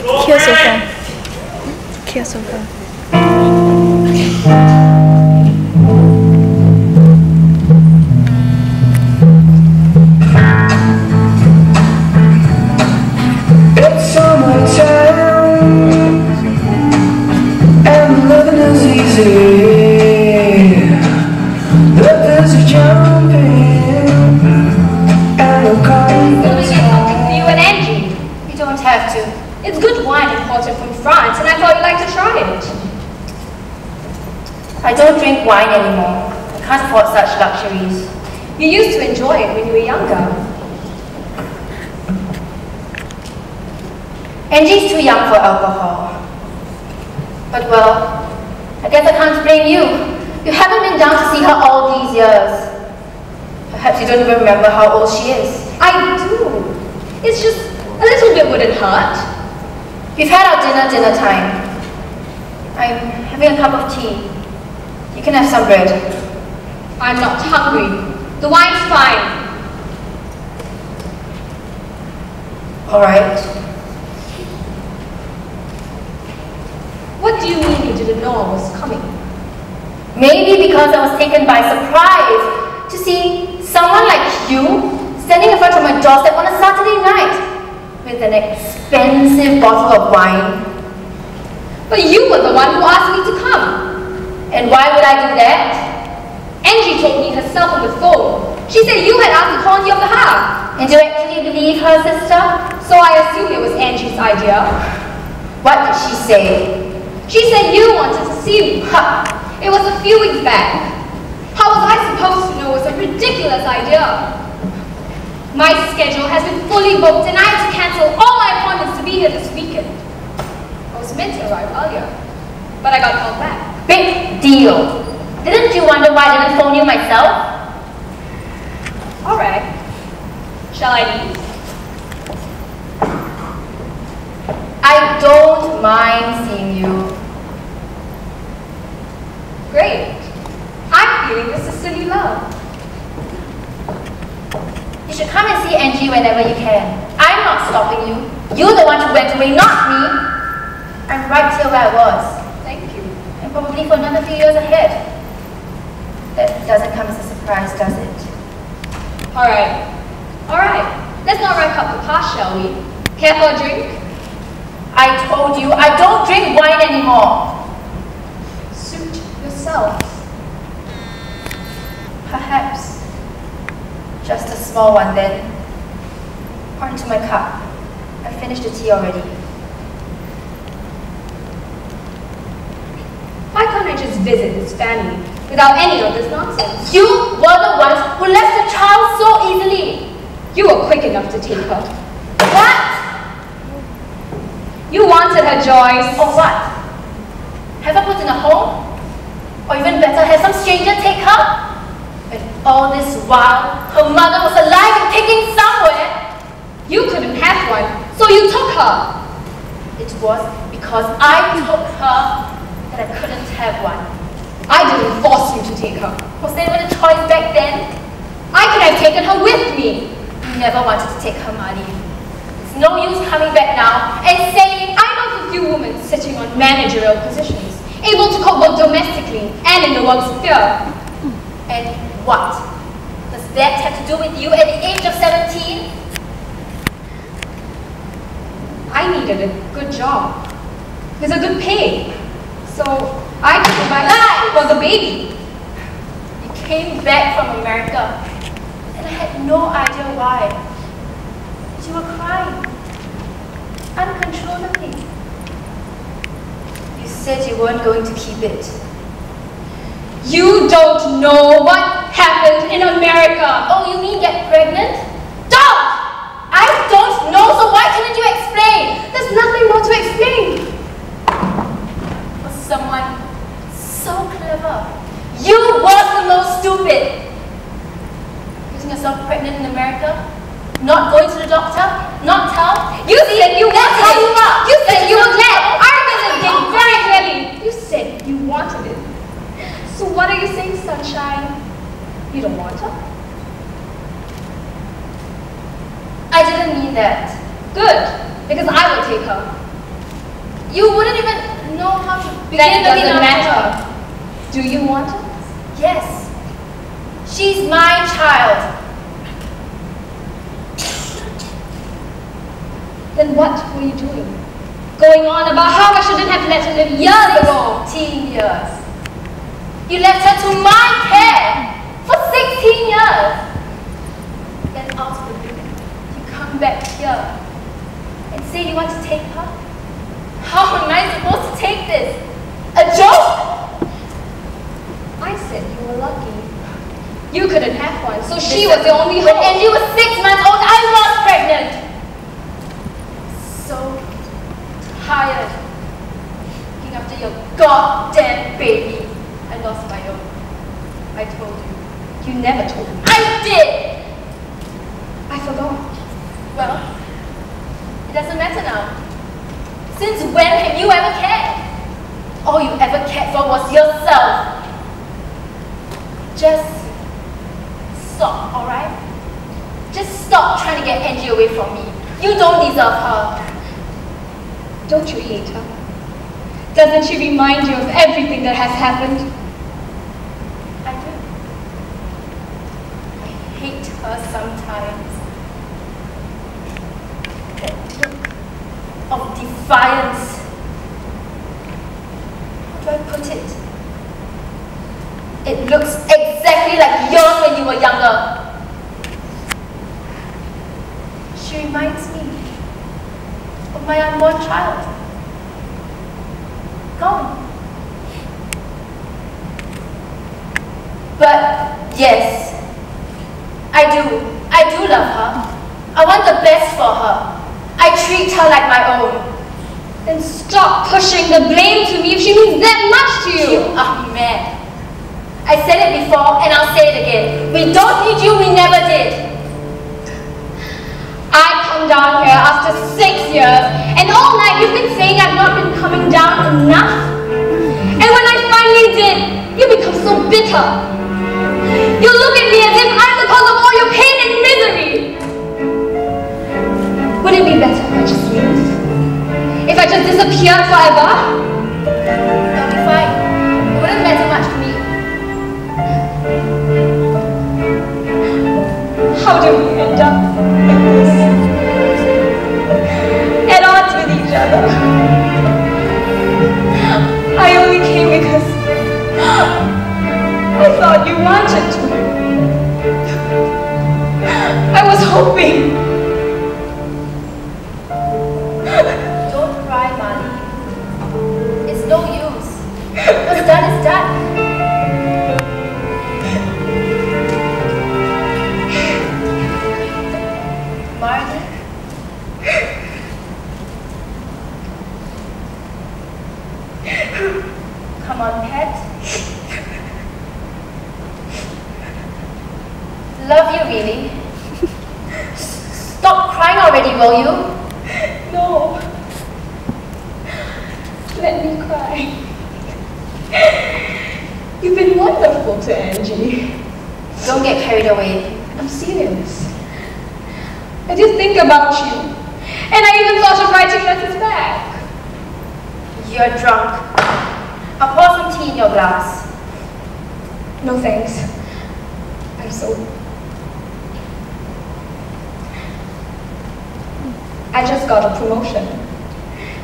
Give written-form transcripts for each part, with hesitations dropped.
Kia sofa. Kia sofa. It's summertime and living is easy. The birds are jumping and the Something for you and Angie. You don't have to. It's good wine imported from France, and I thought you'd like to try it. I don't drink wine anymore. I can't afford such luxuries. You used to enjoy it when you were younger. Angie's too young for alcohol. But well, I guess I can't blame you. You haven't been down to see her all these years. Perhaps you don't even remember how old she is. I do. It's just a little bit wouldn't hurt. We've had our dinner time. I'm having a cup of tea. You can have some bread. I'm not hungry. The wine's fine. All right. What do you mean you didn't know I was coming? Maybe because I was taken by surprise to see someone like you standing in front of my doorstep on a Saturday night with an expensive bottle of wine. But you were the one who asked me to come. And why would I do that? Angie told me herself on the phone. She said you had asked to call on your behalf. And do you actually believe her, sister? So I assume it was Angie's idea. What did she say? She said you wanted to see me. It was a few weeks back. How was I supposed to know it was a ridiculous idea? My schedule has been fully booked and I had to cancel all my appointments to be here this weekend. I was meant to arrive earlier, but I got called back. Big deal. Didn't you wonder why I didn't phone you myself? Alright. Shall I leave? I don't mind seeing you. Great. I'm feeling the sisterly love. You should come and see Angie whenever you can. I'm not stopping you. You're the one who went away, not me. I'm right here where I was. Thank you. And probably for another few years ahead. That doesn't come as a surprise, does it? Alright. Alright. Let's not rack up the past, shall we? Care for a drink? I told you, I don't drink wine anymore. Suit yourself. Perhaps. Just a small one then. Pour into my cup. I finished the tea already. Why can't I just visit this family without any of this nonsense? You were the ones who left the child so easily. You were quick enough to take her. What? You wanted her, Joyce. Or what? Have her put in a home? Or even better, have some stranger take her? And all this while, her mother was alive and kicking somewhere. You couldn't have one, so you took her. It was because I took her that I couldn't have one. I didn't force you to take her. Was there even a choice back then? I could have taken her with me. You never wanted to take her, Marley. It's no use coming back now and saying, I know of a few women sitting on managerial positions, able to cope both domestically and in the work sphere. And what? Does that have to do with you at the age of 17? I needed a good job. There's a good pay. So I took my life for the baby. You came back from America and I had no idea why. But you were crying. Uncontrollably. You said you weren't going to keep it. You don't know what happened in America. Oh, you mean get pregnant? Don't! I don't know, so why couldn't you explain? There's nothing more to explain. For someone so clever, you were the most stupid. Getting yourself pregnant in America? Not going to the doctor? Not tell? You said you wanted it. You said you were glad. I remember the day very clearly. You said you wanted it. So what are you saying, sunshine? You don't want her? I didn't mean that. Good, because I will take her. You wouldn't even know how to begin looking after her. Do you want her? Yes. She's my child. Then what were you doing? Going on about how I shouldn't have let her live years ago. 16 years. You left her to my care for 16 years. Then out of the blue, you come back here and say you want to take her? How am I supposed to take this? A joke? I said you were lucky. You couldn't have one, so she was the only hope. When Angie was 6 months old, I was pregnant. So tired looking after your goddamn baby. I lost my own. I told you. You never told me. I did! I forgot. Well, it doesn't matter now. Since when have you ever cared? All you ever cared for was yourself. Just stop, alright? Just stop trying to get Angie away from me. You don't deserve her. Don't you hate her? Doesn't she remind you of everything that has happened? I do. I hate her sometimes. That look of defiance. How do I put it? It looks exactly like yours when you were younger. She reminds me of my unborn child. Gone. But yes, I do love her. I want the best for her. I treat her like my own. Then stop pushing the blame to me if she means that much to you. You are mad. I said it before and I'll say it again. We don't need you, we never did. I come down here after 6 years and all night you've been saying I've not been coming down enough. And when I finally did, you become so bitter. You look at me as if I'm the cause of all your pain and misery. Would it be better if I just leave? If I just disappeared forever? That'll be fine. It wouldn't matter much to me. How do we end up like this? At odds with each other. I only came because I thought you wanted to. I was hoping. Don't cry, Mali. It's no use. What's done is done. Marley? Come on, pet. Love you, really. Stop crying already, will you? No. Let me cry. You've been wonderful to Angie. Don't get carried away. I'm serious. I just think about you. And I even thought of writing letters back. You're drunk. I'll pour some tea in your glass. No thanks. I'm sober. I just got a promotion.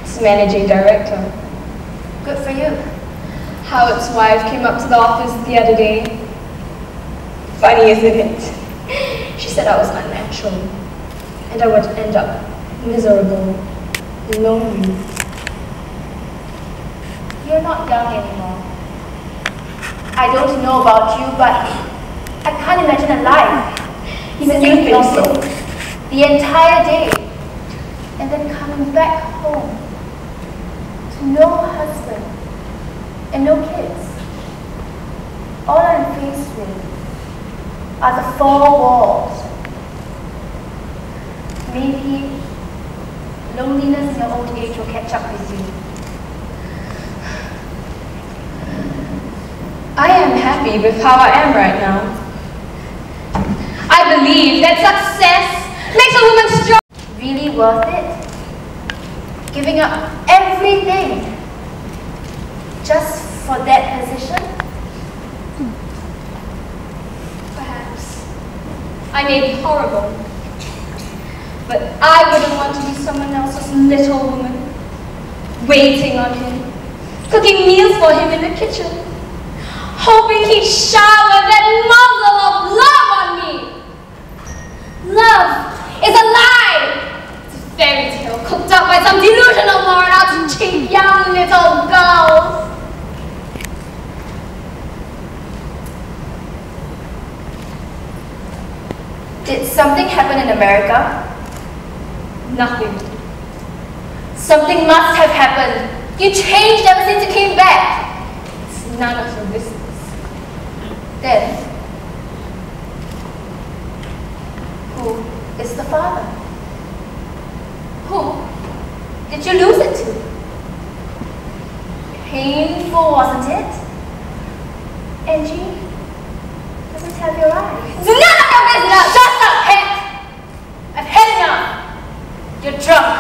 It's managing director. Good for you. Howard's wife came up to the office the other day. Funny, isn't it? She said I was unnatural. And I would end up miserable, lonely. You're not young anymore. I don't know about you, but I can't imagine a life. Even you think so? The entire day. And then coming back home to no husband and no kids. All I'm faced with are the 4 walls. Maybe loneliness in your old age will catch up with you. I am happy with how I am right now. I believe that success makes a woman strong. Really worth it? Giving up everything just for that position? Perhaps. I may be horrible, but I wouldn't want to be someone else's little woman, waiting on him, cooking meals for him in the kitchen, hoping he'd shower that muzzle of love on me. Love is a lie. It's a fairy tale cooked up by some delusional moron out to cheat young little girls. Did something happen in America? Nothing. Something must have happened. You changed ever since you came back. It's none of your business. Then, who is the father? Who did you lose it to? Painful, wasn't it? Angie doesn't have your eyes. It's none of your business! Shut up, Pet! I've had enough. You're drunk.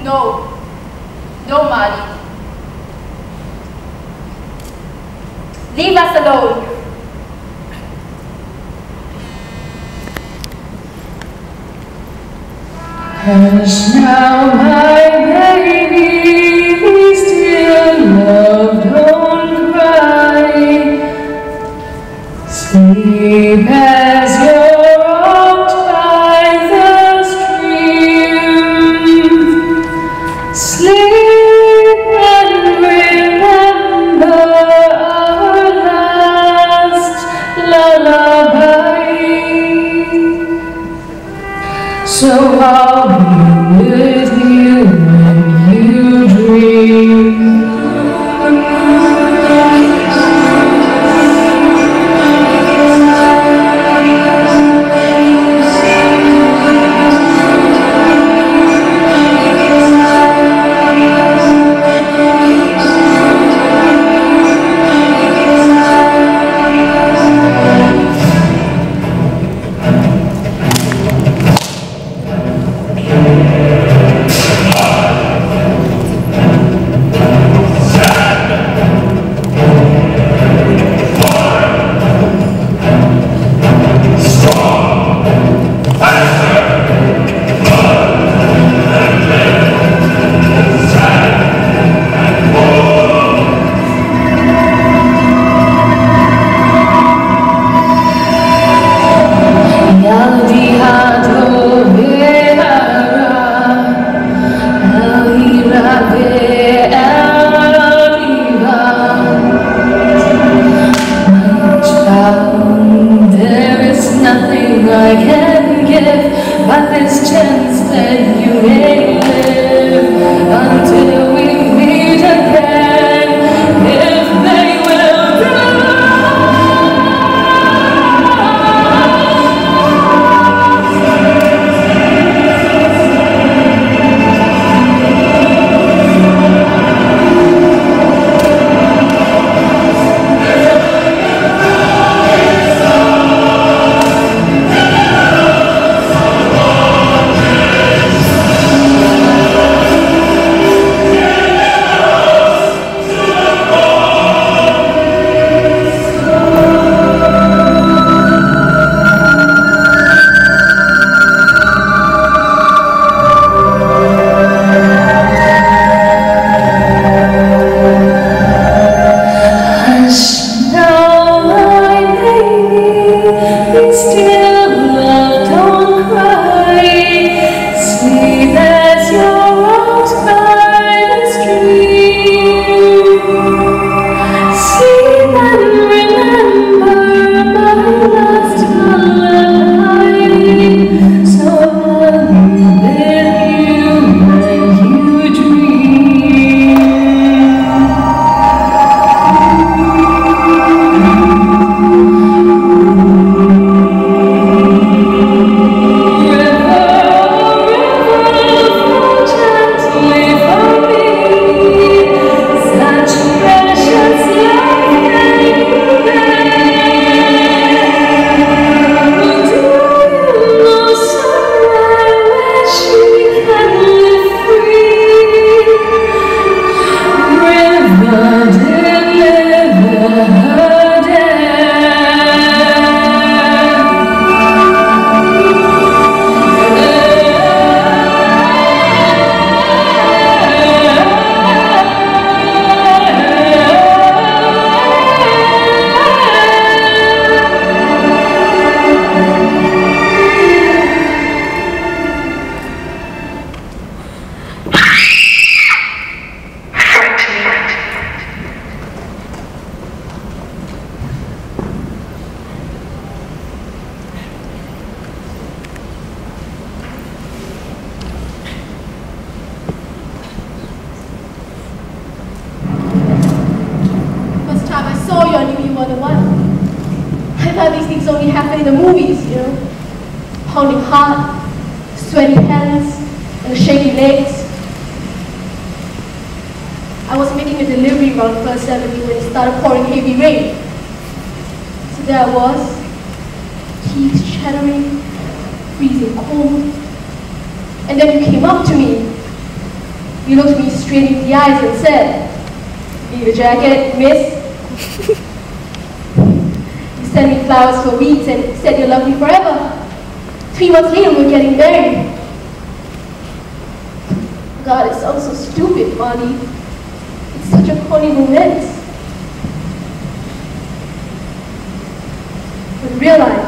No. No, Marty. Leave us alone. Hush now, my baby, be still, love, don't cry. Sleep as you're rocked by the stream. Sleep and remember our last lullaby. So I'll be with you when you dream. thought these things only happen in the movies, you know. Pounding heart, sweaty hands, and shaky legs. I was making a delivery around First Avenue when it started pouring heavy rain. So there I was, teeth chattering, freezing cold. And then you came up to me. You looked me straight in the eyes and said, "Need a jacket, miss?" You sent me flowers for weeks and said you loved me forever. 3 months later, we're getting married. God, it sounds so stupid, Marty. It's such a corny romance. But real life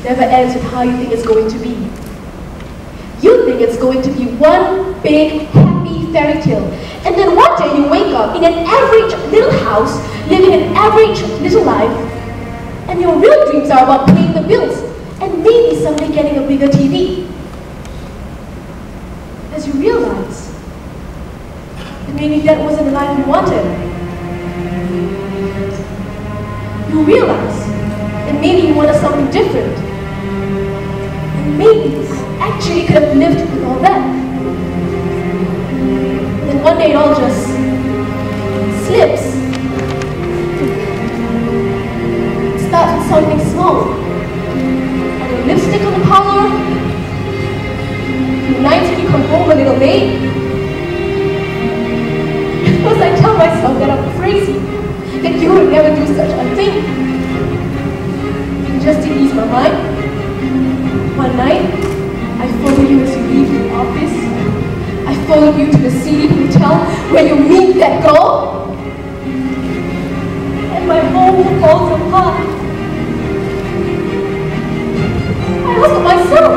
never ends with how you think it's going to be. You think it's going to be one big, happy fairy tale. And then one day you wake up in an average little house, living an average little life, and your real dreams are about paying the bills and maybe someday getting a bigger TV. As you realize that maybe that wasn't the life you wanted. You realize that maybe you wanted something different. And maybe I actually could have lived with all that. And then one day it all just slips. It starts with something small. Lipstick on the collar. Nights when you come home a little late. Because I tell myself that I'm crazy, that you would never do such a thing. And just to ease my mind, one night, I followed you as you leave the office. I followed you to the city hotel where you meet that girl. And my home falls apart. I asked myself,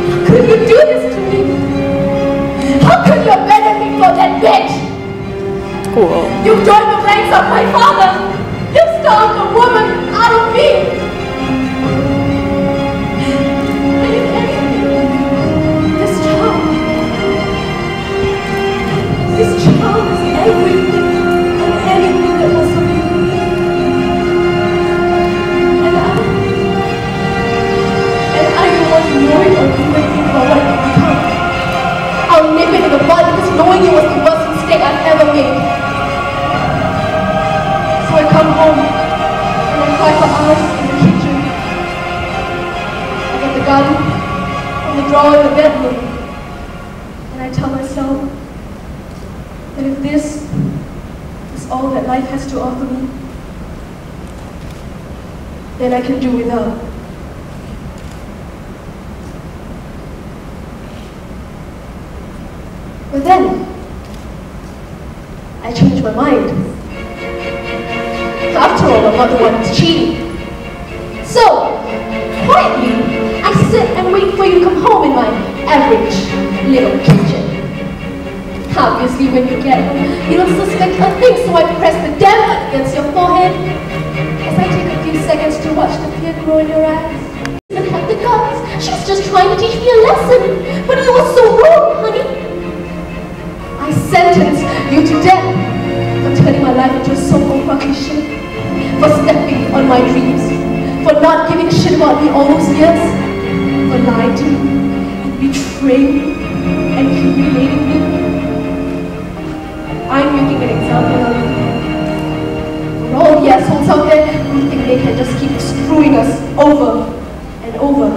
how could you do this to me? How could you abandon me for that bitch? Cool. You've joined the ranks of my father. You've starved a woman out of me. And if anything, this child is everything and anything that was of you. And I don't want to know it or do anything about what you become. I'll nip it in the bud because knowing you was the worst mistake I've ever made. So I come home and I cry for hours in the kitchen. I get the gun from the drawer in the bedroom and I tell myself that if this is all that life has to offer me, then I can do without. But then, I changed my mind. After all, I'm not the one who's cheating. So, quietly, I sit and wait for you to come home in my average little kitchen. Obviously, when you get home, you don't suspect a thing, so I press the damn button against your forehead as I take a few seconds to watch the fear grow in your eyes. You didn't have the guts. She was just trying to teach me a lesson, but you were so wrong, honey. I sentence you to death for turning my life into a so-called fucking shit, for stepping on my dreams, for not giving a shit about me all those years, for lying to me and betraying me and humiliating me. I'm making an example of you. For all the assholes out there who think they can just keep screwing us over and over.